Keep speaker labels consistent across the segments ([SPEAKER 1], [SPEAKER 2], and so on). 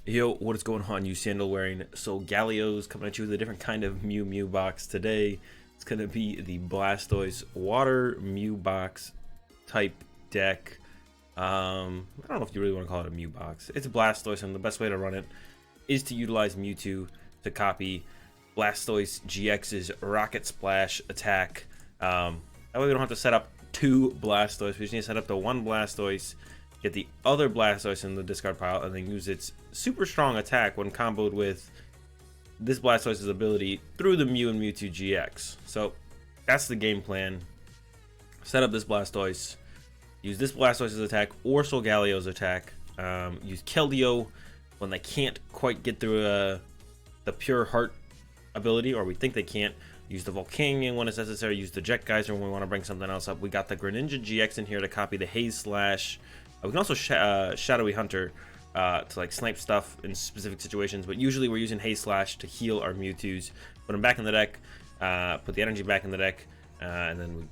[SPEAKER 1] Yo, what is going on, you sandal wearing Solgalios, coming at you with a different kind of Mew3Box today. It's gonna be the Blastoise water Mew3Box type deck. I don't know if you really want to call it a Mew3Box. It's a Blastoise, and the best way to run it is to utilize Mewtwo to copy Blastoise GX's Rocket Splash attack. That way we don't have to set up two Blastoise. We just need to set up the one Blastoise, get the other Blastoise in the discard pile, and then use its super strong attack when comboed with this Blastoise's ability through the Mew and Mewtwo GX. So that's the game plan. Set up this Blastoise, use this Blastoise's attack or Solgalio's attack. Use Keldeo when they can't quite get through the Pure Heart ability, or we think they can't. Use the Volcanion when it's necessary. Use the Jet Geyser when we want to bring something else up. We got the Greninja GX in here to copy the Haze Slash. We can also Shadowy Hunter to like snipe stuff in specific situations, but usually we're using Haze Slash to heal our Mewtwo's. Put them back in the deck, put the energy back in the deck, and then we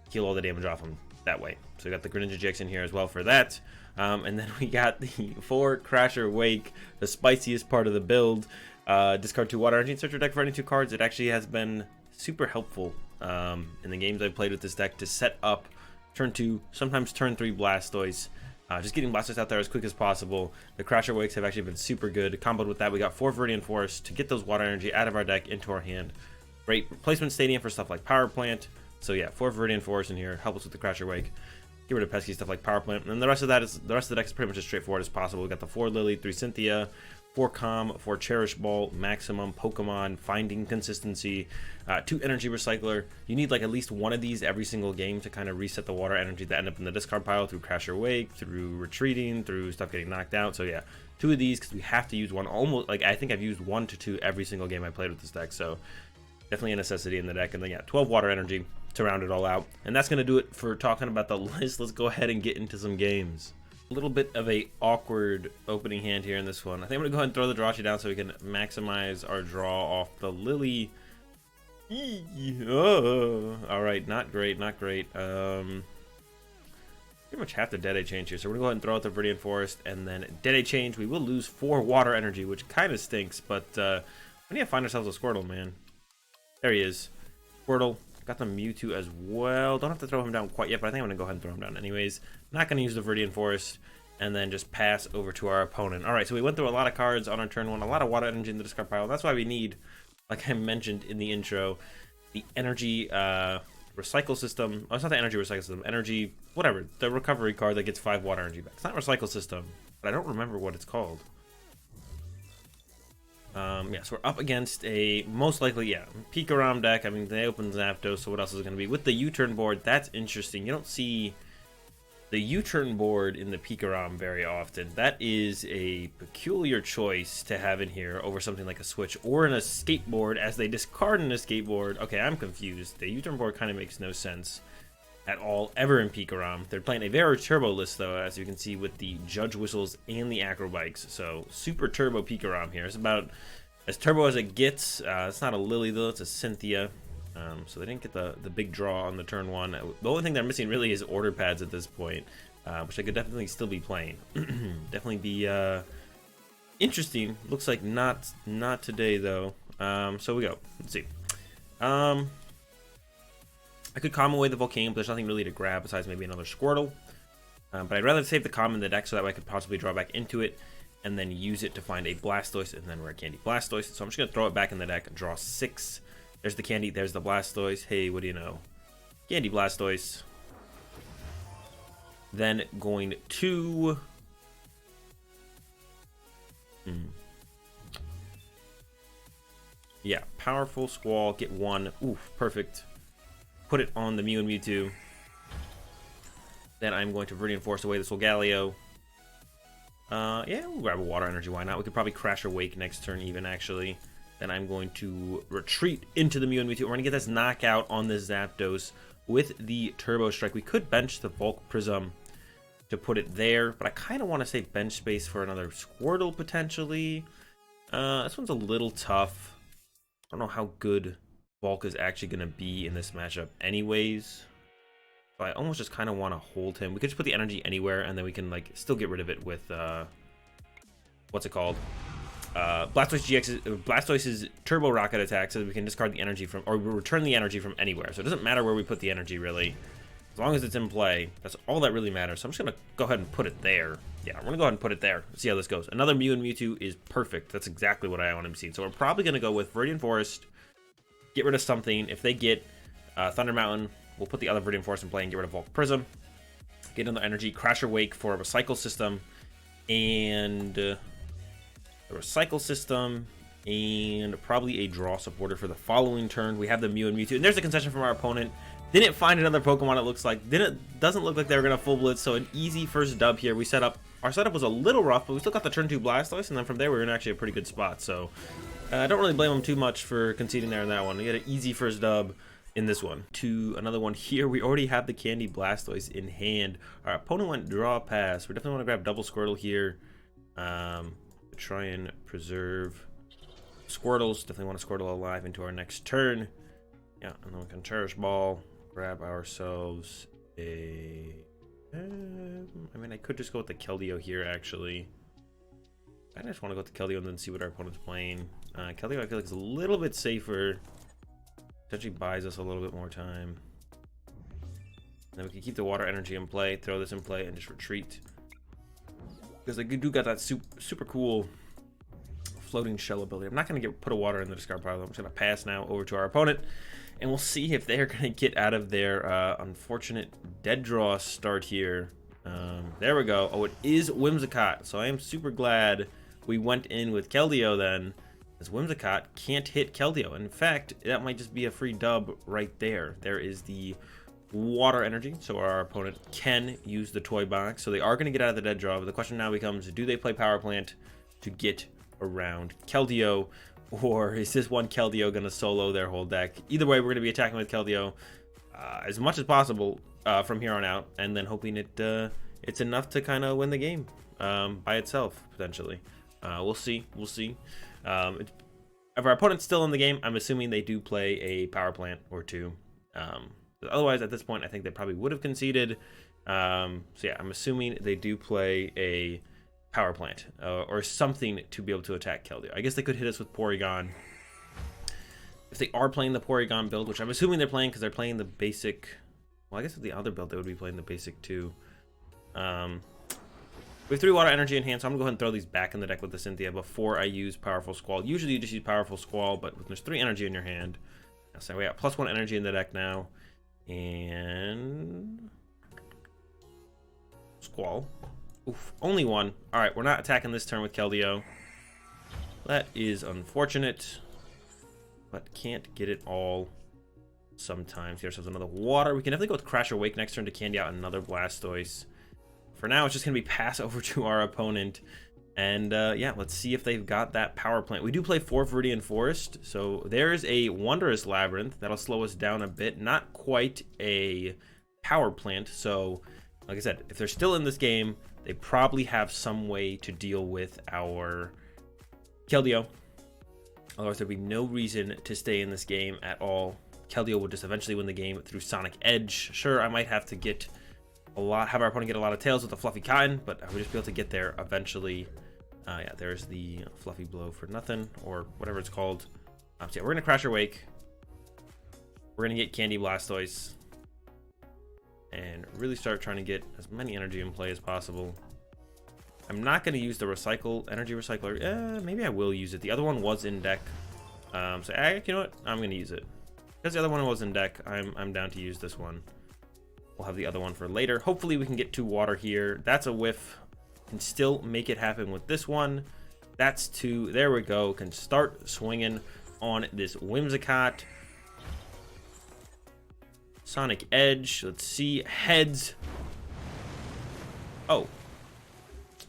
[SPEAKER 1] heal all the damage off them that way. So we got the Greninja GX in here as well for that. And then we got the 4 Crasher Wake, the spiciest part of the build. Discard 2 water energy and search your deck for any 2 cards. It actually has been super helpful in the games I've played with this deck to set up turn 2, sometimes turn 3 Blastoise. Just getting Blastoise out there as quick as possible. The Crasher Wakes have actually been super good. Comboed with that, we got 4 Viridian Forest to get those water energy out of our deck into our hand. Great replacement stadium for stuff like Power Plant. So yeah, 4 Viridian Forest in here, help us with the Crasher Wake. Get rid of pesky stuff like Power Plant. And then the rest of the deck is pretty much as straightforward as possible. We got the 4 Lily, 3 Cynthia, 4 Calm, 4 Cherish Ball, Maximum, Pokemon, Finding Consistency, 2 Energy Recycler. You need like at least one of these every single game to kind of reset the water energy that end up in the discard pile through Crasher Wake, through retreating, through stuff getting knocked out. So yeah, 2 of these because we have to use one. Almost like I think I've used 1 to 2 every single game I played with this deck. So definitely a necessity in the deck. And then yeah, 12 water energy to round it all out. And that's gonna do it for talking about the list. Let's go ahead and get into some games. A little bit of a awkward opening hand here in this one. I think I'm gonna go ahead and throw the Jirachi down so we can maximize our draw off the Lily. Oh, all right, not great, not great. Pretty much have to Dead Change here, so we're gonna go ahead and throw out the Viridian Forest and then Dead Change. We will lose 4 water energy, which kind of stinks, but we need to find ourselves a Squirtle, man. There he is, Squirtle. Got the Mewtwo as well. Don't have to throw him down quite yet, but I think I'm going to go ahead and throw him down anyways. Not going to use the Viridian Forest, and then just pass over to our opponent. All right, so we went through a lot of cards on our turn 1, a lot of water energy in the discard pile. That's why we need, like I mentioned in the intro, the energy recycle system. Oh, it's not the energy recycle system. Energy, whatever. The recovery card that gets 5 water energy back. It's not recycle system, but I don't remember what it's called. Yeah, so we're up against a, most likely, yeah, Pikarom deck. I mean, they open Zapdos, so what else is it going to be? With the U-turn board, that's interesting. You don't see the U-turn board in the Pikarom very often. That is a peculiar choice to have in here over something like a Switch or an Escape board, as they discard an Escape board. Okay, I'm confused. The U-turn board kind of makes no sense at all ever in Pikarom. They're playing a very turbo list though, as you can see with the Judge Whistles and the Acrobikes. So super turbo Pikarom here. It's about as turbo as it gets. It's not a Lily though, it's a Cynthia. So they didn't get the big draw on the turn 1. The only thing they're missing really is order pads at this point, which they could definitely still be playing. Definitely be interesting. Looks like not today though. So we go. Let's see. I could calm away the Volcanion, but there's nothing really to grab besides maybe another Squirtle. But I'd rather save the calm in the deck so that way I could possibly draw back into it and then use it to find a Blastoise and then rare candy Blastoise. So I'm just going to throw it back in the deck and draw 6. There's the candy, there's the Blastoise. Hey, what do you know? Candy Blastoise. Then going to... Yeah, Powerful Squall, get 1. Oof, perfect. Put it on the Mew and Mewtwo. Then I'm going to Viridian Force away the Solgaleo. Yeah, we'll grab a water energy, why not? We could probably Crasher Wake next turn even, actually. Then I'm going to retreat into the Mew and Mewtwo. We're going to get this knockout on this Zapdos with the Turbo Strike. We could bench the Bulk Prism to put it there, but I kind of want to save bench space for another Squirtle, potentially. This one's a little tough. I don't know how good Bulk is actually going to be in this matchup anyways. So I almost just kind of want to hold him. We could just put the energy anywhere, and then we can like still get rid of it with what's it called? Blastoise's Turbo Rocket attack, so that we can discard the energy from, or return the energy from anywhere. So it doesn't matter where we put the energy, really. As long as it's in play, that's all that really matters. So I'm just going to go ahead and put it there. Yeah, I'm going to go ahead and put it there. See how this goes. Another Mew and Mewtwo is perfect. That's exactly what I want to be seeing. So we're probably going to go with Viridian Forest, get rid of something. If they get Thunder Mountain, we'll put the other Viridian Forest in play and get rid of Volk Prism. Get another energy, Crasher Wake for a Recycle System, and the Recycle System, and probably a Draw Supporter for the following turn. We have the Mew and Mewtwo, and there's a concession from our opponent. Didn't find another Pokemon, it looks like. Doesn't look like they were going to full blitz, so an easy first dub here. Our setup was a little rough, but we still got the turn 2 Blastoise, and then from there we were in actually a pretty good spot. So I don't really blame them too much for conceding there in that one. We had an easy first dub in this one. To another one here, we already have the Candy Blastoise in hand. Our opponent went Draw Pass. We definitely want to grab double Squirtle here. Try and preserve Squirtles. Definitely want to Squirtle alive into our next turn. Yeah, and then we can Cherish Ball. Grab ourselves a... I mean, I could just go with the Keldeo here, actually. I just want to go with the Keldeo and then see what our opponent's playing. Keldeo, I feel like, is a little bit safer. Potentially buys us a little bit more time. Then we can keep the Water Energy in play, throw this in play, and just retreat. Because I do got that super cool Floating Shell ability. I'm not going to put a Water in the discard pile. I'm just going to pass now over to our opponent. And we'll see if they're going to get out of their unfortunate dead draw start here. There we go. Oh, it is Whimsicott. So I am super glad we went in with Keldeo then, as Whimsicott can't hit Keldeo. In fact, that might just be a free dub right there. There is the Water Energy, so our opponent can use the Toy Box. So they are going to get out of the dead draw. But the question now becomes, do they play Power Plant to get around Keldeo? Or is this one Keldeo going to solo their whole deck? Either way, we're going to be attacking with Keldeo as much as possible from here on out, and then hoping it's enough to kind of win the game by itself, potentially. We'll see. We'll see. If our opponent's still in the game, I'm assuming they do play a Power Plant or two. Otherwise, at this point, I think they probably would have conceded. So yeah, I'm assuming they do play a Power Plant or something to be able to attack Keldeo. I guess they could hit us with Porygon if they are playing the Porygon build, which I'm assuming they're playing because they're playing the basic. Well, I guess with the other build they would be playing the basic too. We have 3 Water Energy in hand, so I'm gonna go ahead and throw these back in the deck with the Cynthia before I use Powerful Squall. Usually you just use Powerful Squall, but there's 3 energy in your hand. So we got +1 energy in the deck now, and Squall. Oof, only 1. All right, we're not attacking this turn with Keldeo. That is unfortunate, but can't get it all sometimes. Get ourselves another Water. We can definitely go with Crasher Wake next turn to candy out another Blastoise. For now, it's just going to be pass over to our opponent. And yeah, let's see if they've got that Power Plant. We do play 4 Viridian Forest, so there's a Wondrous Labyrinth. That'll slow us down a bit. Not quite a Power Plant, so like I said, if they're still in this game, they probably have some way to deal with our Keldeo. Otherwise, there'd be no reason to stay in this game at all. Keldeo will just eventually win the game through Sonic Edge. Sure, I might have to get have our opponent get a lot of tails with the Fluffy Cotton, but I would just be able to get there eventually. Yeah, there's the Fluffy Blow for nothing, or whatever it's called. So yeah, we're gonna Crasher Wake. We're gonna get Candy Blastoise, and really start trying to get as many energy in play as possible. I'm not going to use the energy recycler. Maybe I will use it. The other one was in deck. So you know what? I'm going to use it. Because the other one was in deck, I'm down to use this one. We'll have the other one for later. Hopefully we can get 2 Water here. That's a whiff. Can still make it happen with this one. That's 2. There we go. Can start swinging on this Whimsicott. Sonic Edge. Let's see. Heads. Oh.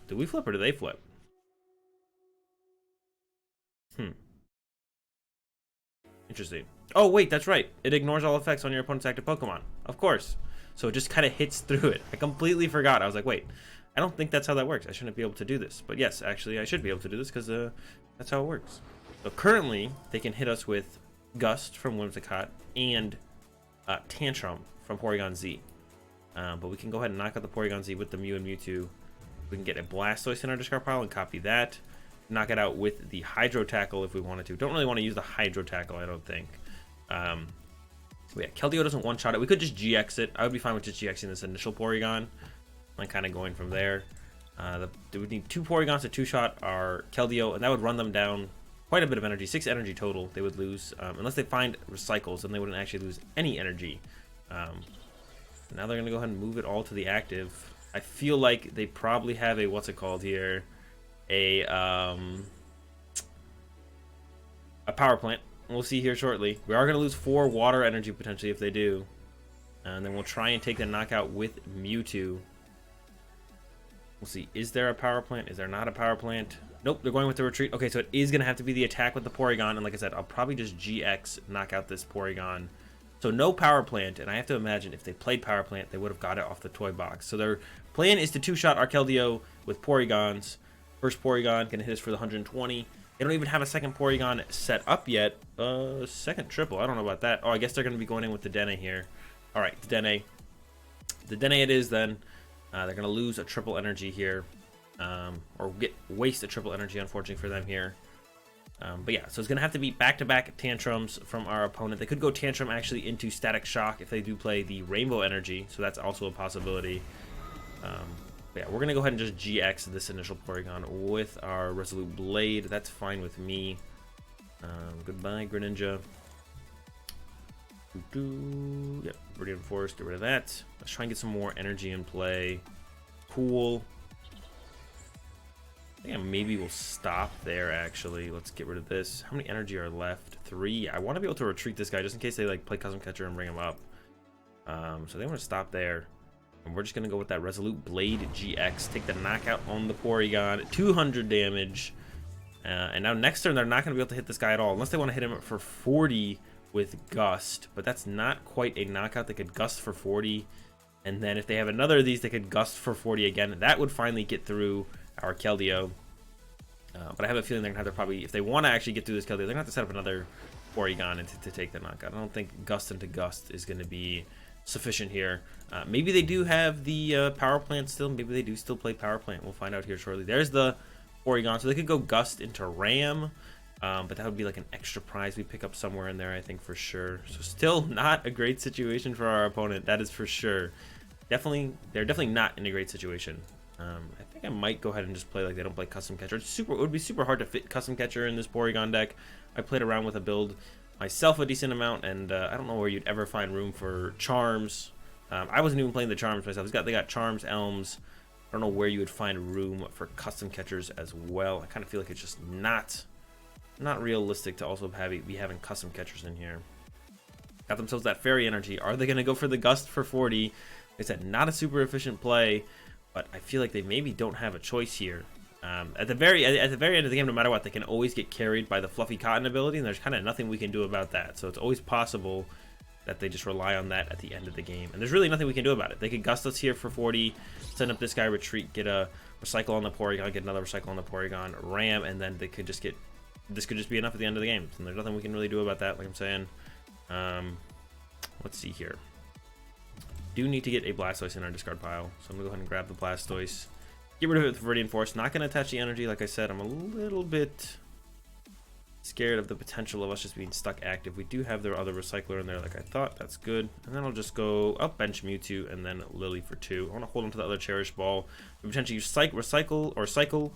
[SPEAKER 1] Do we flip or do they flip? Interesting. Oh, wait, that's right. It ignores all effects on your opponent's active Pokemon. Of course. So it just kind of hits through it. I completely forgot. I was like, wait, I don't think that's how that works. I shouldn't be able to do this. But yes, actually, I should be able to do this because that's how it works. So currently, they can hit us with Gust from Whimsicott and Tantrum from Porygon Z. But we can go ahead and knock out the Porygon Z with the Mew and Mewtwo. We can get a Blastoise in our discard pile and copy that. knock it out with the Hydro Tackle if we wanted to. Don't really want to use the Hydro Tackle, I don't think. So yeah, Keldeo doesn't one-shot it. We could just GX it. I would be fine with just GXing this initial Porygon and kind of going from there. We would need 2 Porygons to 2-shot our Keldeo, and that would run them down quite a bit of energy. 6 energy total they would lose. Unless they find Recycles, then they wouldn't actually lose any energy. Now they're going to go ahead and move it all to the active. I feel like they probably have a, what's it called here? A power plant. We'll see here shortly. We are going to lose 4 water energy potentially if they do. And then we'll try and take the knockout with Mewtwo. We'll see. Is there a power plant? Is there not a power plant? Nope, they're going with the retreat. Okay, so it is going to have to be the attack with the Porygon. And like I said, I'll probably just GX knock out this Porygon. So no power plant. And I have to imagine if they played power plant, they would have got it off the toy box. So their plan is to 2-shot our Keldeo with Porygons. First Porygon can hit us for the 120. They don't even have a second Porygon set up yet. Second triple. I don't know about that. Oh, I guess they're going to be going in with the Dene here. All right, the Dene. The Dene it is then. They're going to lose a triple energy here. Or waste a triple energy, unfortunately for them here. But yeah, so it's going to have to be back-to-back tantrums from our opponent. They could go tantrum actually into Static Shock if they do play the Rainbow energy. So that's also a possibility. Yeah, we're going to go ahead and just GX this initial Porygon with our Resolute Blade. That's fine with me. Goodbye, Greninja. Yep, Viridian Force, get rid of that. Let's try and get some more energy in play. Cool. I think maybe we'll stop there, actually. Let's get rid of this. How many energy are left? 3. I want to be able to retreat this guy just in case they like play Custom Catcher and bring him up. So they want to stop there. And we're just going to go with that Resolute Blade GX. Take the knockout on the Porygon. 200 damage. And now next turn, they're not going to be able to hit this guy at all. Unless they want to hit him for 40 with Gust. But that's not quite a knockout. They could Gust for 40. And then if they have another of these, they could Gust for 40 again. That would finally get through our Keldeo. But I have a feeling they're going to have to probably, if they want to actually get through this Keldeo, they're going to have to set up another Porygon to take the knockout. I don't think Gust into Gust is going to be sufficient here. Maybe they do have the power plant still. Maybe they do still play power plant. We'll find out here shortly. There's the Porygon. So they could go Gust into Ram. But that would be like an extra prize we pick up somewhere in there, I think, for sure. So still not a great situation for our opponent. That is for sure. They're definitely not in a great situation. I think I might go ahead and just play like they don't play Custom Catcher. It would be super hard to fit Custom Catcher in this Porygon deck. I played around with a build myself a decent amount, and I don't know where you'd ever find room for Charms. I wasn't even playing the Charms myself. They got Charms, Elms. I don't know where you would find room for Custom Catchers as well. I kind of feel like it's just not realistic to also be having Custom Catchers in here. Got themselves that Fairy Energy. Are they going to go for the Gust for 40? Like I said, not a super efficient play, but I feel like they maybe don't have a choice here. At the very end of the game, no matter what, they can always get carried by the Fluffy Cotton ability, and there's kind of nothing we can do about that. So it's always possible that they just rely on that at the end of the game. And there's really nothing we can do about it. They could Gust us here for 40, send up this guy, retreat, get a Recycle on the Porygon, get another Recycle on the Porygon, Ram, and then they could just get... This could just be enough at the end of the game. And there's nothing we can really do about that, like I'm saying. Let's see here. Do need to get a Blastoise in our discard pile. So I'm going to go ahead and grab the Blastoise. Get rid of it with Viridian Force. Not going to attach the energy. Like I said, I'm a little bit scared of the potential of us just being stuck active. We do have their other Recycler in there like I thought. That's good. And then I'll just go up bench Mewtwo and then Lily for 2. I want to hold on to the other Cherish Ball. We potentially use Recycle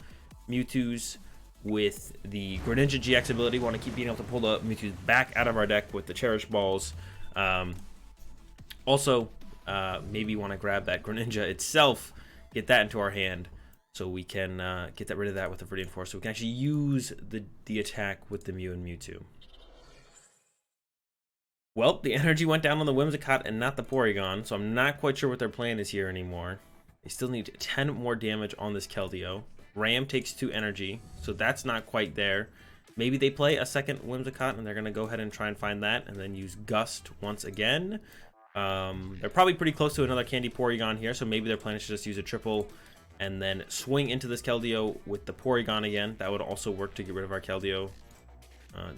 [SPEAKER 1] Mewtwo's with the Greninja GX ability. We want to keep being able to pull the Mewtwo's back out of our deck with the Cherish Balls. Also, maybe want to grab that Greninja itself, get that into our hand, so we can get rid of that with the Viridian Force, so we can actually use the attack with the Mew and Mewtwo. Well, the energy went down on the Whimsicott and not the Porygon, so I'm not quite sure what their plan is here anymore. They still need 10 more damage on this Keldeo. Ram takes 2 energy, so that's not quite there. Maybe they play a second Whimsicott, and they're going to go ahead and try and find that, and then use Gust once again. They're probably pretty close to another Candy Porygon here, so maybe their plan is to just use a triple and then swing into this Keldeo with the Porygon again. That would also work to get rid of our Keldeo.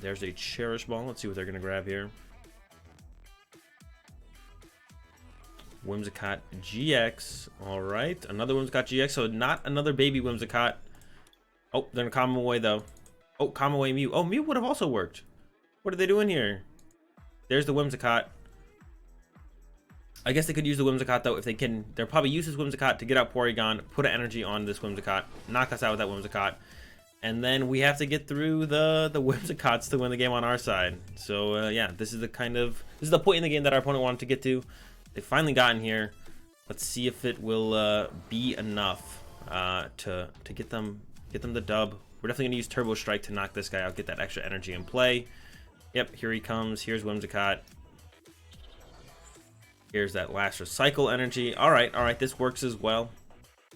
[SPEAKER 1] There's a Cherish Ball. Let's see what they're going to grab here. Whimsicott GX. All right, another Whimsicott GX, so not another baby Whimsicott. Oh, they're gonna calm him away though. Oh, calm away Mew. Oh, Mew would have also worked. What are they doing here? There's the Whimsicott. I guess they could use the Whimsicott though if they can. They'll probably use this Whimsicott to get out Porygon, put an energy on this Whimsicott, knock us out with that Whimsicott, and then we have to get through the Whimsicotts to win the game on our side. So yeah, this is the point in the game that our opponent wanted to get to. They finally gotten here. Let's see if it will be enough to get them the dub. We're definitely gonna use Turbo Strike to knock this guy out, get that extra energy in play. Yep, here he comes. Here's Whimsicott. Here's that last recycle energy. All right, this works as well.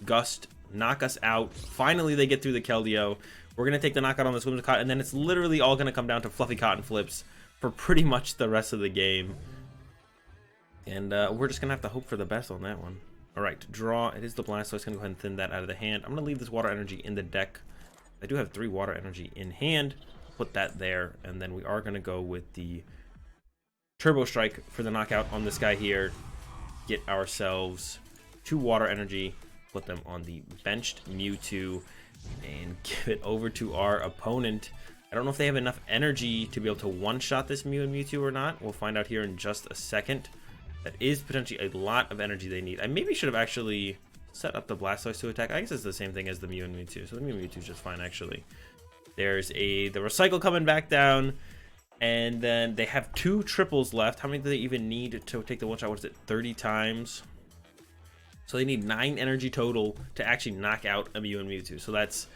[SPEAKER 1] Gust, knock us out. Finally, they get through the Keldeo. We're going to take the knockout on this Whimsicott, and then it's literally all going to come down to fluffy cotton flips for pretty much the rest of the game. And we're just going to have to hope for the best on that one. All right, draw. It is the Blastoise. Going to go ahead and thin that out of the hand. I'm going to leave this water energy in the deck. I do have 3 water energy in hand. Put that there, and then we are going to go with the Turbo Strike for the knockout on this guy here. Get ourselves 2 water energy, put them on the benched Mewtwo, and give it over to our opponent. I don't know if they have enough energy to be able to one-shot this Mew and Mewtwo or not. We'll find out here in just a second. That is potentially a lot of energy they need. I maybe should have actually set up the Blastoise to attack. I guess it's the same thing as the Mew and Mewtwo, so the Mew and Mewtwo is just fine actually. There's the recycle coming back down. And then they have 2 triples left. How many do they even need to take the one shot? What is it, 30 times? So they need 9 energy total to actually knock out a Mew and Mewtwo. So that's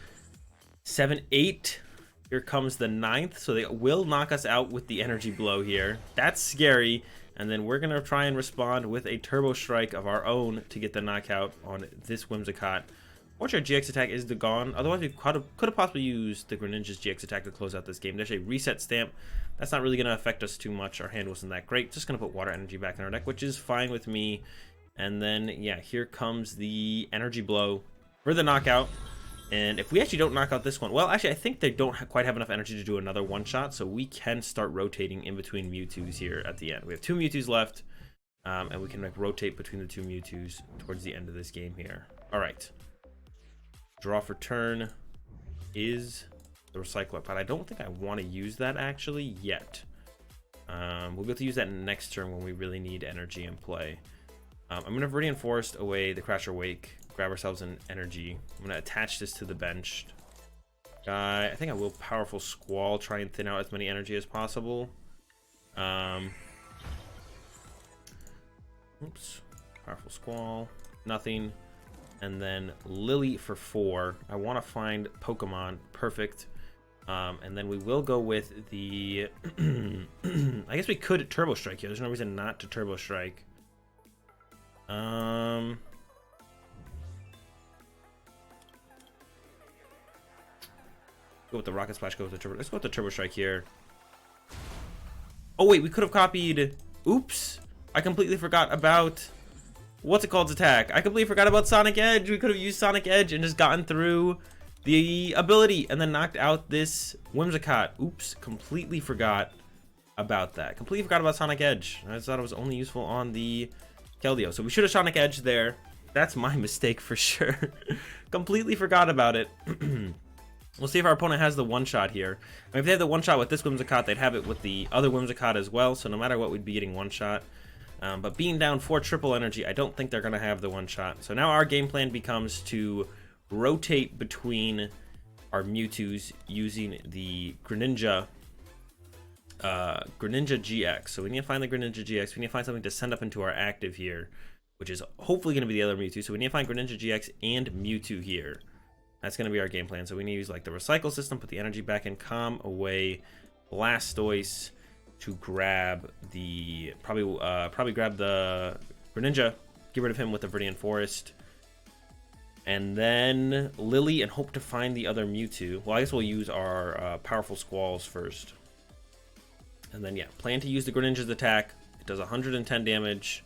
[SPEAKER 1] 7, 8. Here comes the 9th. So they will knock us out with the energy blow here. That's scary. And then we're going to try and respond with a Turbo Strike of our own to get the knockout on this Whimsicott. Watch our GX attack is gone. Otherwise, we could have possibly used the Greninja's GX attack to close out this game. There's a reset stamp. That's not really going to affect us too much. Our hand wasn't that great. Just going to put water energy back in our deck, which is fine with me. And then, yeah, here comes the energy blow for the knockout. And if we actually don't knock out this one, well, actually, I think they don't quite have enough energy to do another one-shot. So we can start rotating in between Mewtwo's here at the end. We have 2 Mewtwo's left. And we can like rotate between the 2 Mewtwo's towards the end of this game here. All right. Draw for turn is the recycler, but I don't think I want to use that actually yet. We'll be able to use that next turn when we really need energy in play. I'm going to Viridian Forest away the Crasher Wake, grab ourselves an energy. I'm going to attach this to the bench guy. I think I will Powerful Squall, try and thin out as many energy as possible. Oops, Powerful Squall, nothing. And then Lily for 4. I want to find Pokemon. Perfect. And then we will go with the... I guess we could Turbo Strike here. There's no reason not to Turbo Strike. Go with the Rocket Splash. Go with the Turbo. Let's go with the Turbo Strike here. Oh, wait. We could have copied... Oops. I completely forgot about... What's it called? Attack. I completely forgot about Sonic Edge. We could have used Sonic Edge and just gotten through the ability and then knocked out this Whimsicott. Oops, completely forgot about that. Completely forgot about Sonic Edge. I thought it was only useful on the Keldeo. So we should have Sonic Edge there. That's my mistake for sure. Completely forgot about it. We'll see if our opponent has the one-shot here. I mean, if they have the one-shot with this Whimsicott, they'd have it with the other Whimsicott as well. So no matter what, we'd be getting one-shot. But being down 4 triple energy, I don't think they're going to have the one-shot. So now our game plan becomes to rotate between our Mewtwo's using the Greninja GX. So we need to find the Greninja GX. We need to find something to send up into our active here, which is hopefully going to be the other Mewtwo. So we need to find Greninja GX and Mewtwo here. That's going to be our game plan. So we need to use like the recycle system, put the energy back in, calm away Blastoise to grab the probably grab the Greninja, get rid of him with the Viridian Forest, and then Lily and hope to find the other Mewtwo. Well, I guess we'll use our Powerful Squalls first, and then yeah, plan to use the Greninja's attack. It does 110 damage,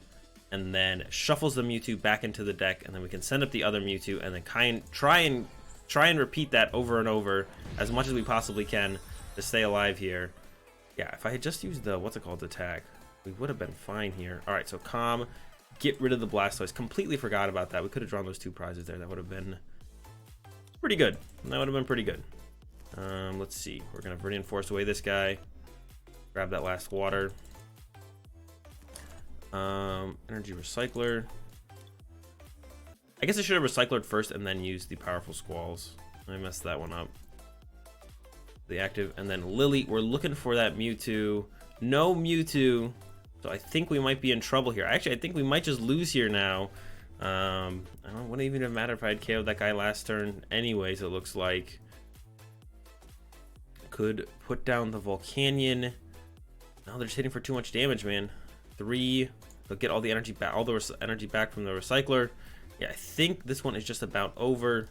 [SPEAKER 1] and then shuffles the Mewtwo back into the deck, and then we can send up the other Mewtwo, and then try and repeat that over and over as much as we possibly can to stay alive here. Yeah, if I had just used the, attack, we would have been fine here. All right, so calm, get rid of the Blastoise. Completely forgot about that. We could have drawn those 2 prizes there. That would have been Pretty good. That would have been pretty good. Let's see. We're going to Viridian Force away this guy. Grab that last water. Energy Recycler. I guess I should have Recyclered first and then used the Powerful Squalls. I messed that one up. The active, and then Lily. We're looking for that Mewtwo. No Mewtwo. So I think we might be in trouble here. Actually, I think we might just lose here now. I don't wouldn't even have mattered if I had KO'd that guy last turn anyways, it looks like. Could put down the Volcanion. No, they're just hitting for too much damage, man. 3. They'll get all the energy back, energy back from the Recycler. Yeah, I think this one is just about over.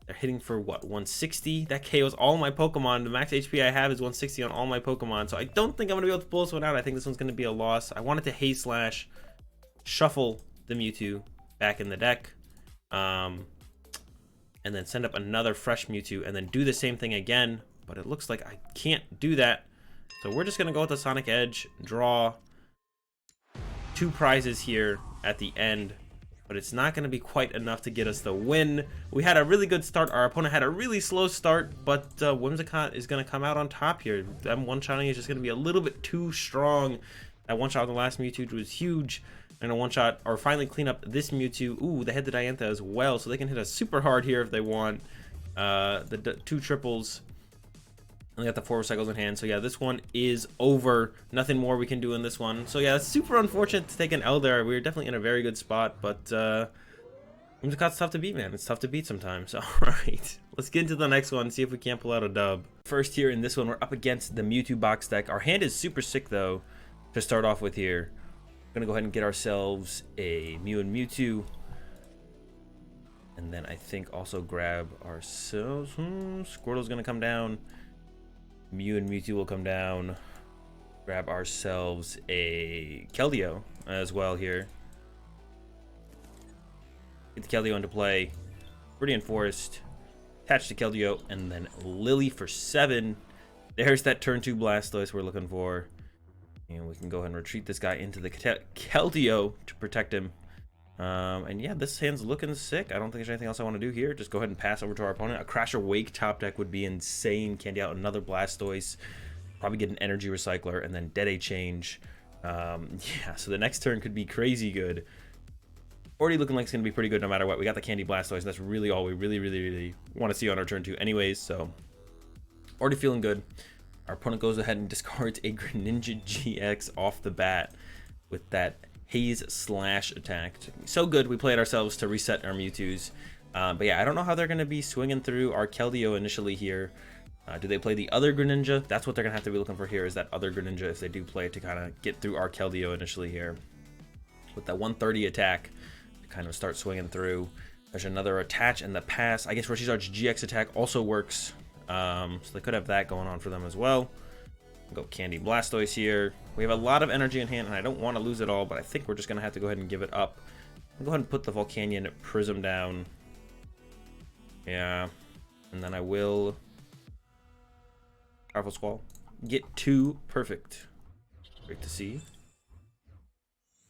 [SPEAKER 1] They're hitting for what, 160? That KOs all my Pokemon. The max HP I have is 160 on all my Pokemon, so I don't think I'm gonna be able to pull this one out. I think this one's gonna be a loss. I wanted to Haze Slash, shuffle the Mewtwo back in the deck, and then send up another fresh Mewtwo, and then do the same thing again. But it looks like I can't do that, so we're just gonna go with the Sonic Edge, draw 2 prizes here at the end. But it's not going to be quite enough to get us the win. We had a really good start. Our opponent had a really slow start, but Whimsicott is going to come out on top here. Them one-shotting is just going to be a little bit too strong. That one-shot on the last Mewtwo was huge. And a one-shot, or finally clean up this Mewtwo. Ooh, they hit the Diantha as well, so they can hit us super hard here if they want. The 2 triples. And they got the 4 recycles in hand. So yeah, this one is over. Nothing more we can do in this one. So yeah, it's super unfortunate to take an L there. We were definitely in a very good spot, but Whimsicott's tough to beat, man. It's tough to beat sometimes. All right, let's get into the next one, see if we can't pull out a dub. First here in this one, we're up against the Mew3Box deck. Our hand is super sick though to start off with here. We're gonna go ahead and get ourselves a Mew and Mewtwo. And then I think also grab ourselves, Squirtle's gonna come down. Mew and Mewtwo will come down. Grab ourselves a Keldeo as well here. Get the Keldeo into play. Viridian Forest. Attach to Keldeo. And then Lily for 7. There's that turn 2 Blastoise we're looking for. And we can go ahead and retreat this guy into the Keldeo to protect him. And yeah, this hand's looking sick. I don't think there's anything else I want to do here. Just go ahead and pass over to our opponent. A Crasher Wake top deck would be insane. Candy out another Blastoise. Probably get an Energy Recycler and then Dead Change. Yeah, so the next turn could be crazy good. Already looking like it's going to be pretty good no matter what. We got the Candy Blastoise. That's really all we really want to see on our turn 2 anyways. So already feeling good. Our opponent goes ahead and discards a Greninja GX off the bat with that Haze Slash attack. So good, we played ourselves to reset our Mewtwo's. But yeah, I don't know how they're going to be swinging through our Keldeo initially here. Do they play the other Greninja? That's what they're going to have to be looking for here, is that other Greninja if they do play it to kind of get through our Keldeo initially here. With that 130 attack to kind of start swinging through. There's another attach and the pass. I guess Charizard's GX attack also works. So they could have that going on for them as well. Go Candy Blastoise here. We have a lot of energy in hand, and I don't want to lose it all, but I think we're just going to have to go ahead and give it up. I'll go ahead and put the Volcanion Prism down. Yeah. And then I will Powerful Squall. Get 2. Perfect. Great to see.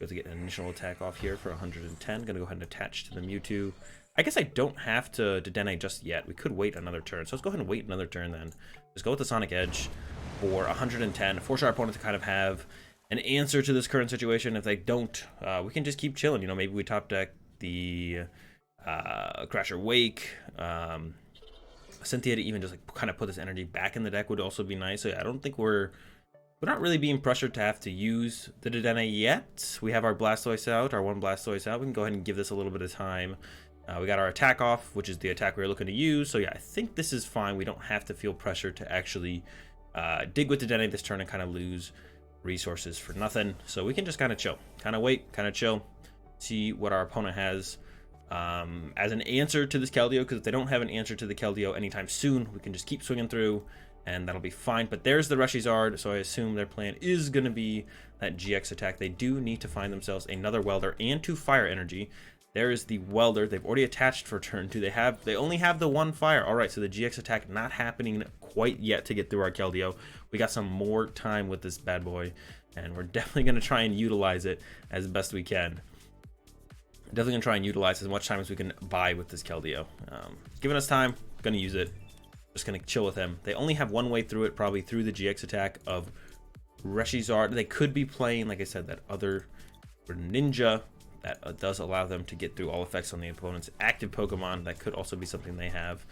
[SPEAKER 1] Able to get an initial attack off here for 110. Gonna go ahead and attach to the Mewtwo. I guess I don't have to Dedenne just yet. We could wait another turn. So let's go ahead and wait another turn then. Just go with the Sonic Edge for 110. Force our opponent to kind of have an answer to this current situation. If they don't, we can just keep chilling. You know, maybe we top deck the Crasher Wake. Cynthia to even just like kind of put this energy back in the deck would also be nice. So yeah, I don't think we're not really being pressured to have to use the Dedenne yet. We have our Blastoise out, our 1 Blastoise out. We can go ahead and give this a little bit of time. We got our attack off, which is the attack we were looking to use. So yeah, I think this is fine. We don't have to feel pressure to actually dig with the Dedenne this turn and kind of lose resources for nothing. So we can just kind of chill, kind of wait, kind of chill, see what our opponent has as an answer to this Keldeo, because if they don't have an answer to the Keldeo anytime soon, we can just keep swinging through and that'll be fine. But there's the Charizard, so I assume their plan is going to be that GX attack. They do need to find themselves another Welder and 2 Fire Energy. There is the Welder. They've already attached for turn 2. They only have the 1 Fire. All right, so the GX attack not happening quite yet to get through our Keldeo. We got some more time with this bad boy, and we're definitely going to try and utilize it as best we can. Definitely gonna try and utilize as much time as we can buy with this Keldeo. Giving us time, gonna use it. Just gonna chill with him. They only have one way through it, probably through the GX attack of Reshizard. They could be playing, like I said, that other Ninja that does allow them to get through all effects on the opponent's active Pokemon. That could also be something they have.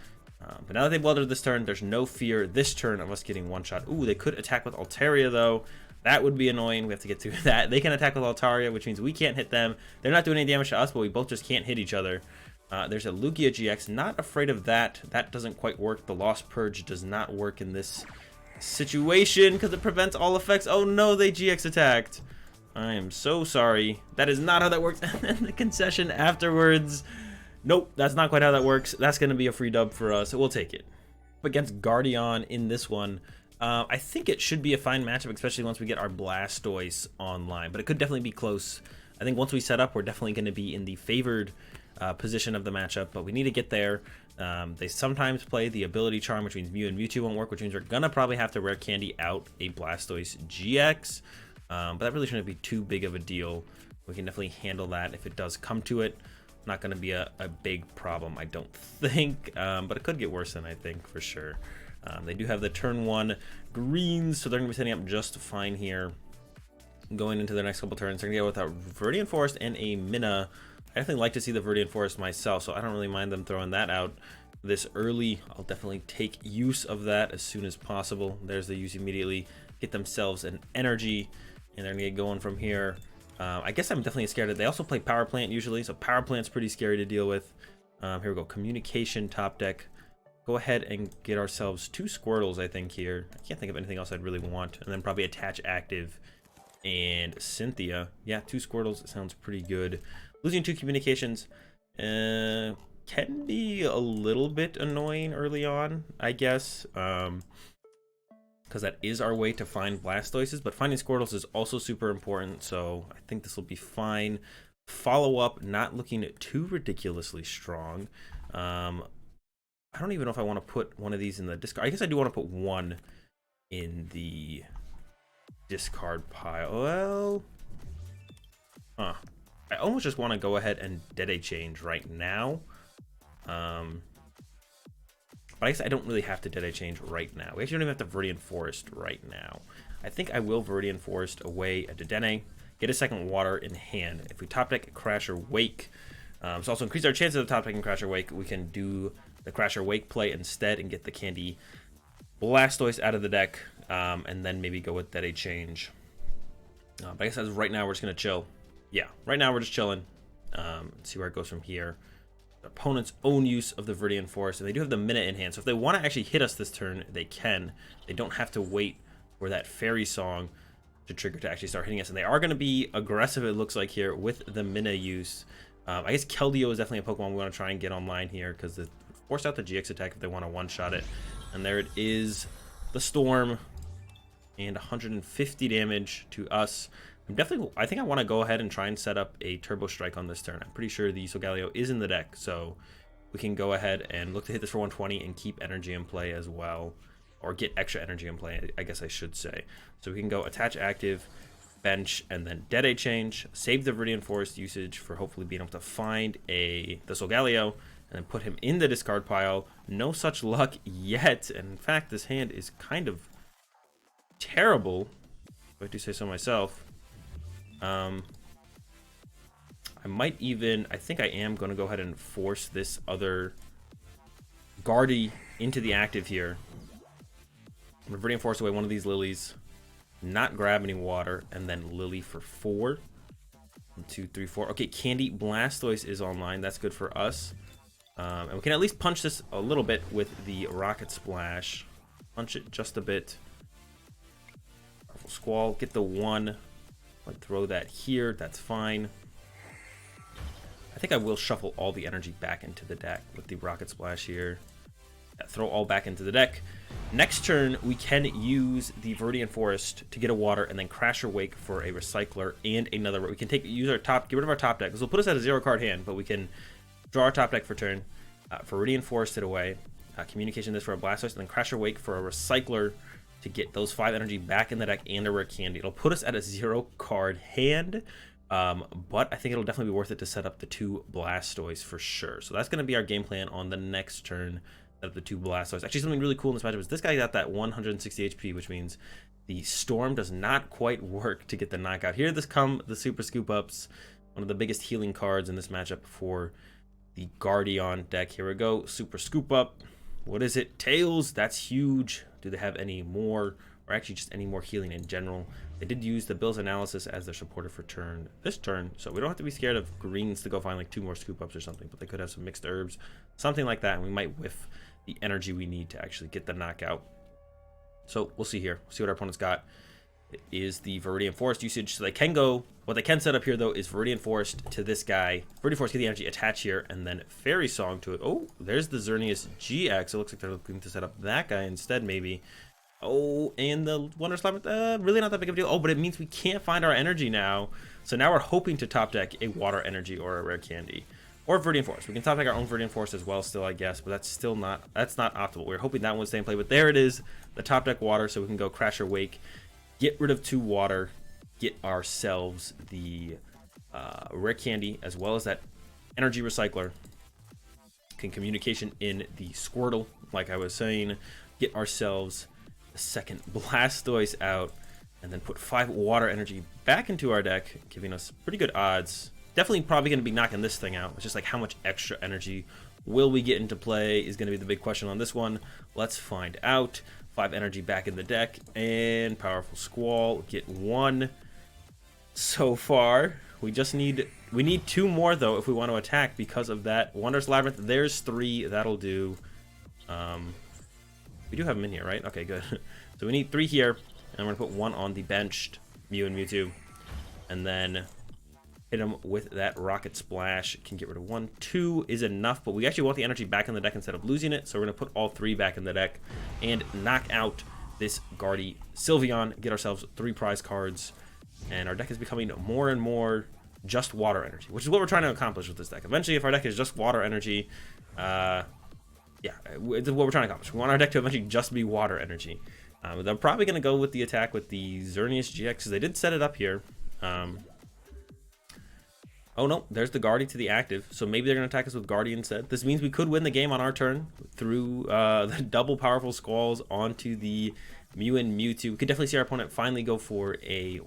[SPEAKER 1] But now that they've weathered this turn, there's no fear this turn of us getting one shot. Ooh, they could attack with Altaria though. That would be annoying. We have to get through that. They can attack with Altaria, which means we can't hit them. They're not doing any damage to us, but we both just can't hit each other. There's a Lugia GX. Not afraid of that. That doesn't quite work. The Lost Purge does not work in this situation because it prevents all effects. Oh no, they GX attacked. I am so sorry. That is not how that works. And then the concession afterwards. Nope, that's not quite how that works. That's going to be a free dub for us. We'll take it. Against Guardian in this one, I think it should be a fine matchup, especially once we get our Blastoise online. But it could definitely be close. I think once we set up, we're definitely going to be in the favored position of the matchup. But we need to get there. They sometimes play the ability charm, which means Mew and Mewtwo won't work, which means we're going to probably have to rare candy out a Blastoise GX. But that really shouldn't be too big of a deal. We can definitely handle that if it does come to it. Not going to be a big problem, I don't think, but it could get worse than I think for sure. They do have the turn 1 greens, so they're going to be setting up just fine here. Going into the next couple turns, they're going to go with a Viridian Forest and a Minna. I definitely like to see the Viridian Forest myself, so I don't really mind them throwing that out this early. I'll definitely take use of that as soon as possible. There's the use immediately. Get themselves an energy, and they're going to get going from here. I guess I'm definitely scared of. They also play Power Plant usually, so Power Plant's pretty scary to deal with. Here we go. Communication top deck. Go ahead and get ourselves 2 Squirtles, I think, here. I can't think of anything else I'd really want. And then probably attach Active and Cynthia. Yeah, 2 Squirtles sounds pretty good. Losing 2 communications can be a little bit annoying early on, I guess. Because that is our way to find Blastoises, but finding Squirtles is also super important, so I think this will be fine. Follow up, not looking too ridiculously strong. I don't even know if I want to put one of these in the discard. I guess I do want to put one in the discard pile. Well, I almost just want to go ahead and Dede change right now. But I guess I don't really have to Dede change right now. We actually don't even have to Viridian Forest right now. I think I will Viridian Forest away a Dedenne, get a second water in hand. If we top deck Crasher Wake, so also increase our chances of top decking Crasher Wake, we can do the Crasher Wake play instead and get the candy Blastoise out of the deck, and then maybe go with Dede change. But I guess as right now we're just gonna chill. Yeah, right now we're just chilling. See where it goes from here. Opponent's own use of the Viridian Forest, and they do have the Minna in hand, so if they want to actually hit us this turn, they can. They don't have to wait for that Fairy Song to trigger to actually start hitting us, and they are going to be aggressive, it looks like, here with the Minna use. I guess Keldeo is definitely a Pokemon we want to try and get online here, because they force out the GX attack if they want to one-shot it. And there it is, the Storm, and 150 damage to us. I think I want to go ahead and try and set up a Turbo Strike on this turn. I'm pretty sure the Solgaleo is in the deck, so we can go ahead and look to hit this for 120 and keep energy in play as well, or get extra energy in play, I guess I should say. So we can go attach active, bench, and then Dede change, save the Viridian Forest usage for hopefully being able to find the Solgaleo, and then put him in the discard pile. No such luck yet, and in fact, this hand is kind of terrible, if I do say so myself. I think I am going to go ahead and force this other Guardy into the active here. I'm going to force away one of these Lilies, not grab any water, and then Lily for 4. 1, 2, 3, 4. Okay, Candy Blastoise is online. That's good for us. And we can at least punch this a little bit with the Rocket Splash. Punch it just a bit. Powerful Squall. Get the 1. I'll throw that here. That's fine. I think I will shuffle all the energy back into the deck with the Rocket Splash here. Yeah, throw all back into the deck. Next turn, we can use the Viridian Forest to get a water, and then Crasher Wake for a Recycler and another. We can get rid of our top deck. This will put us at a 0-card hand, but we can draw our top deck for turn. Viridian Forest it away. Communication this for a Blastoise, and then Crasher Wake for a Recycler to get those 5 energy back in the deck and a rare candy. It'll put us at a 0-card hand, But I think it'll definitely be worth it to set up the 2 Blastoise for sure. So that's going to be our game plan on the next turn. Set up the 2 Blastoise. Actually, something really cool in this matchup is this guy got that 160 HP, which means the Storm does not quite work to get the knockout. Here come the Super Scoop Ups, one of the biggest healing cards in this matchup for the Guardian deck. Here we go, Super Scoop Up. What is it? Tails, that's huge. Do they have any more, or actually just any more healing in general? They did use the Bill's Analysis as their supporter for this turn, so we don't have to be scared of greens to go find like 2 more Scoop Ups or something, but they could have some mixed herbs, something like that, and we might whiff the energy we need to actually get the knockout. So we'll see here. See what our opponent's got. It is the Viridian Forest usage, so they can go. What they can set up here though is Viridian Forest to this guy. Viridian Forest, get the energy, attach here, and then Fairy Song to it. Oh, there's the Xerneas GX. It looks like they're looking to set up that guy instead, maybe. Oh, and the Wonder Slime, really not that big of a deal. Oh, but it means we can't find our energy now. So now we're hoping to top deck a Water Energy or a Rare Candy. Or Viridian Forest. We can top deck our own Viridian Forest as well still, I guess, but that's not optimal. We're hoping that one would stay in play, but there it is, the top deck Water, so we can go Crash or Wake, get rid of 2 Water, get ourselves the Rare Candy, as well as that Energy Recycler. Can Communication in the Squirtle, like I was saying, get ourselves the second Blastoise out, and then put 5 Water Energy back into our deck, giving us pretty good odds. Definitely probably going to be knocking this thing out. It's just like how much extra energy will we get into play is going to be the big question on this one. Let's find out. 5 energy back in the deck, and Powerful Squall, get 1 so far. We need 2 more though if we want to attack because of that Wondrous Labyrinth. There's 3, that'll do. We do have them in here, right? Okay, good. So we need 3 here, and I'm going to put 1 on the benched Mew and Mewtwo, and then hit him with that Rocket Splash. Can get rid of 1. 2 is enough, but we actually want the energy back in the deck instead of losing it, so we're going to put all 3 back in the deck and knock out this Guardy Sylveon, get ourselves 3 prize cards, and our deck is becoming more and more just Water Energy, which is what we're trying to accomplish with this deck. Eventually, if our deck is just Water Energy, yeah, it's what we're trying to accomplish. We want our deck to eventually just be Water Energy. They're probably going to go with the attack with the Xerneas GX, because they did set it up here. Oh no, there's the Guardy to the active, so maybe they're going to attack us with Guardy instead. This means we could win the game on our turn through the double Powerful Squalls onto the Mew and Mewtwo. We could definitely see our opponent finally go for a,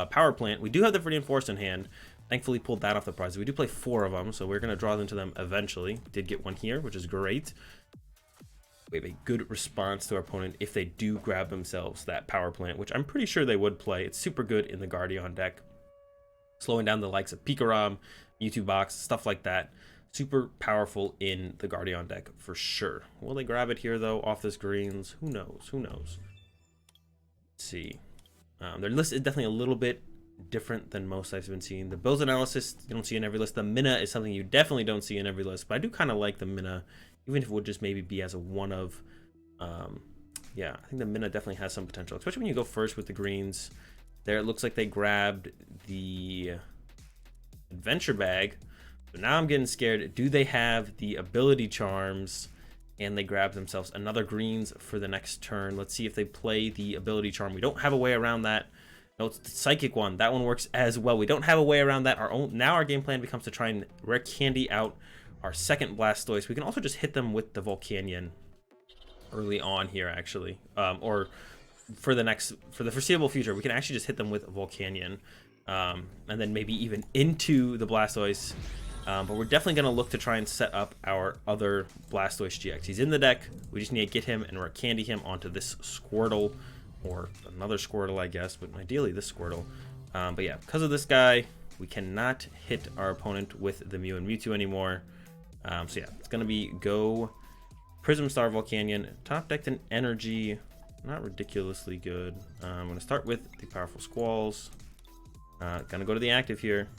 [SPEAKER 1] Power Plant. We do have the Viridian Forest in hand. Thankfully pulled that off the prize. We do play 4 of them, so we're going to draw into them eventually. Did get 1 here, which is great. We have a good response to our opponent if they do grab themselves that Power Plant, which I'm pretty sure they would play. It's super good in the Guardian deck. Slowing down the likes of Pikarom, Mew3Box, stuff like that. Super powerful in the Guardian deck for sure. Will they grab it here though off this greens? Who knows? Who knows? Let's see. Their list is definitely a little bit different than most I've been seeing. The Bill's Analysis you don't see in every list. The Minna is something you definitely don't see in every list, but I do kind of like the Minna, even if it would just maybe be as a one of. Yeah, I think the Minna definitely has some potential, especially when you go first with the greens. There, it looks like they grabbed the Adventure Bag. So now I'm getting scared. Do they have the Ability Charms? And they grab themselves another greens for the next turn. Let's see if they play the Ability Charm. We don't have a way around that. No, it's the Psychic one. That one works as well. We don't have a way around that. Now our game plan becomes to try and Rare Candy out our second Blastoise. We can also just hit them with the Volcanion early on here, actually. Or for the foreseeable future, we can actually just hit them with Volcanion, and then maybe even into the Blastoise. But we're definitely going to look to try and set up our other Blastoise GX. He's in the deck. We just need to get him and Rare Candy him onto this Squirtle, or another Squirtle, I guess, but ideally this Squirtle. But yeah, because of this guy, we cannot hit our opponent with the Mew and Mewtwo anymore. So yeah, it's going to be go Prism Star Volcanion, top decked an Energy. Not ridiculously good. I'm going to start with the Powerful Squalls. Gonna go to the active here.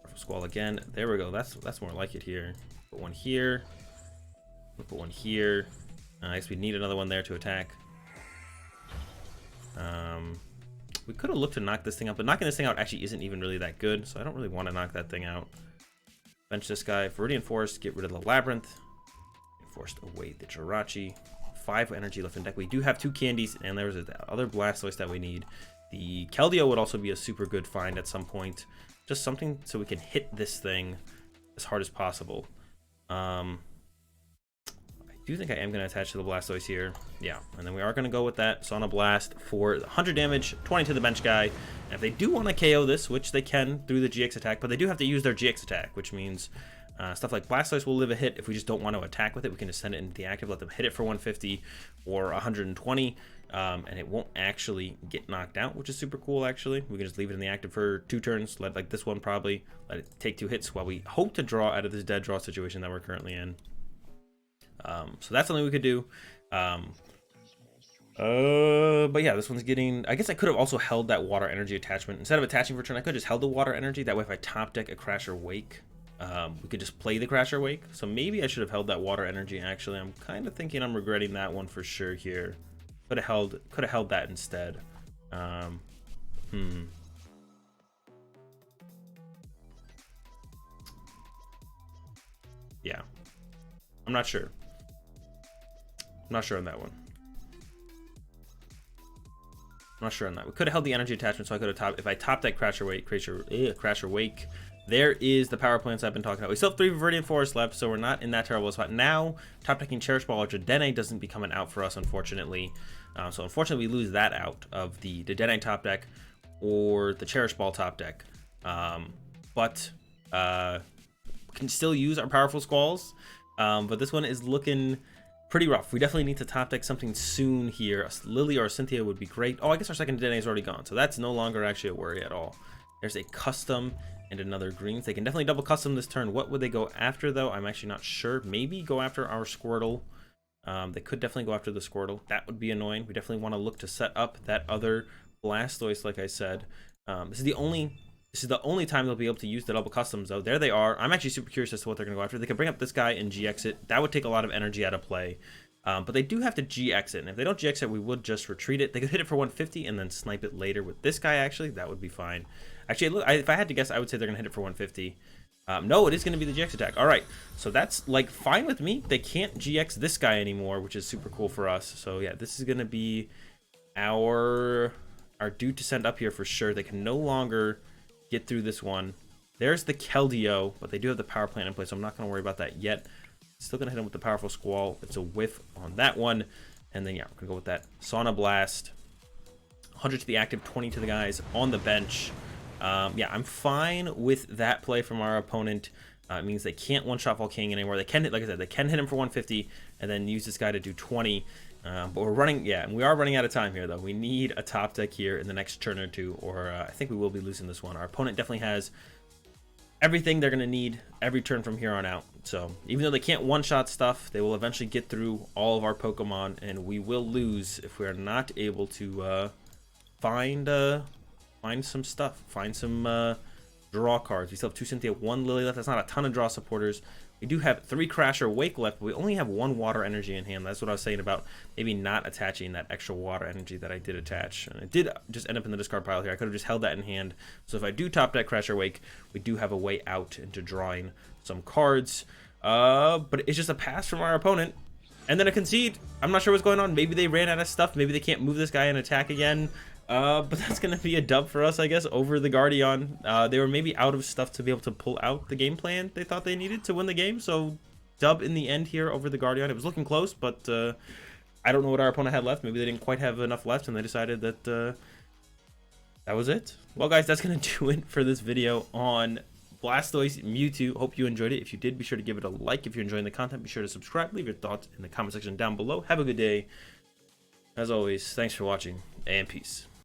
[SPEAKER 1] Powerful Squall again. There we go. That's more like it here. Put 1 here. Put 1 here. I guess we need another one there to attack. We could have looked to knock this thing out, but knocking this thing out actually isn't even really that good, so I don't really want to knock that thing out. Bench this guy. Viridian Forest, get rid of the Labyrinth. Forced away the Jirachi. 5 energy left in deck. We do have 2 candies, and there's the other Blastoise that we need. The Keldeo would also be a super good find at some point. Just something so we can hit this thing as hard as possible. I do think I am going to attach to the Blastoise here. Yeah, and then we are going to go with that Sauna Blast for 100 damage, 20 to the bench guy. And if they do want to KO this, which they can through the GX attack, but they do have to use their GX attack, which means stuff like Blastoise will live a hit. If we just don't want to attack with it, we can just send it into the active, let them hit it for 150 or 120, and it won't actually get knocked out, which is super cool, actually. We can just leave it in the active for 2 turns, let like this one probably, let it take 2 hits while we hope to draw out of this dead draw situation that we're currently in. So that's something we could do. But yeah, this one's getting, I guess I could have also held that water energy attachment. Instead of attaching for turn, I could have just held the water energy. That way if I top deck a Crasher Wake, we could just play the Crasher Wake. So maybe I should have held that water energy, actually. I'm kind of thinking I'm regretting that one for sure here. Could have held that instead. Yeah. I'm not sure. I'm not sure on that one. I'm not sure on that. We could have held the energy attachment, so I could have topped. If I topped that Crasher Wake, there is the power plants I've been talking about. We still have 3 Viridian Forests left, so we're not in that terrible spot. Now, top decking Cherish Ball or Dedenne doesn't become an out for us, unfortunately. So unfortunately, we lose that out of the Dedenne top deck or the Cherish Ball top deck. But we can still use our powerful Squalls. But this one is looking pretty rough. We definitely need to top deck something soon here. A Lily or a Cynthia would be great. Oh, I guess our second Dedenne is already gone, so that's no longer actually a worry at all. There's a custom and another greens. They can definitely double custom this turn. What would they go after, though? I'm actually not sure. Maybe go after our Squirtle. They could definitely go after the Squirtle. That would be annoying. We definitely want to look to set up that other Blastoise, like I said. This is the only time they'll be able to use the double customs, though. There they are. I'm actually super curious as to what they're going to go after. They can bring up this guy and GX it. That would take a lot of energy out of play. But they do have to GX it. And if they don't GX it, we would just retreat it. They could hit it for 150 and then snipe it later with this guy, actually. That would be fine. Actually, look, if I had to guess, I would say they're going to hit it for 150. No, it is going to be the GX attack. All right. So that's, like, fine with me. They can't GX this guy anymore, which is super cool for us. So, yeah, this is going to be our dude to send up here for sure. They can no longer get through this one. There's the Keldeo, but they do have the power plant in place, so I'm not going to worry about that yet. Still going to hit him with the powerful Squall. It's a whiff on that one. And then, yeah, we're going to go with that Sauna Blast. 100 to the active, 20 to the guys on the bench. Yeah, I'm fine with that play from our opponent. It means they can't one-shot Volcanion anymore. They can hit, like I said, they can hit him for 150 and then use this guy to do 20. But we're running, yeah, and we are running out of time here, though. We need a top deck here in the next turn or two, or I think we will be losing this one. Our opponent definitely has everything they're going to need every turn from here on out. So even though they can't one-shot stuff, they will eventually get through all of our Pokemon, and we will lose if we are not able to find some stuff, find some draw cards. We still have 2 Cynthia, 1 Lily left. That's not a ton of draw supporters. We do have 3 Crasher Wake left, but we only have 1 water energy in hand. That's what I was saying about maybe not attaching that extra water energy that I did attach. And it did just end up in the discard pile here. I could have just held that in hand. So if I do top deck Crasher Wake, we do have a way out into drawing some cards. But it's just a pass from our opponent. And then a concede. I'm not sure what's going on. Maybe they ran out of stuff. Maybe they can't move this guy and attack again. But that's going to be a dub for us, I guess, over the Guardian. They were maybe out of stuff to be able to pull out the game plan they thought they needed to win the game. So dub in the end here over the Guardian. It was looking close, but I don't know what our opponent had left. Maybe they didn't quite have enough left, and they decided that that was it. Well, guys, that's going to do it for this video on Blastoise Mewtwo. Hope you enjoyed it. If you did, be sure to give it a like. If you're enjoying the content, be sure to subscribe. Leave your thoughts in the comment section down below. Have a good day. As always, thanks for watching, and peace.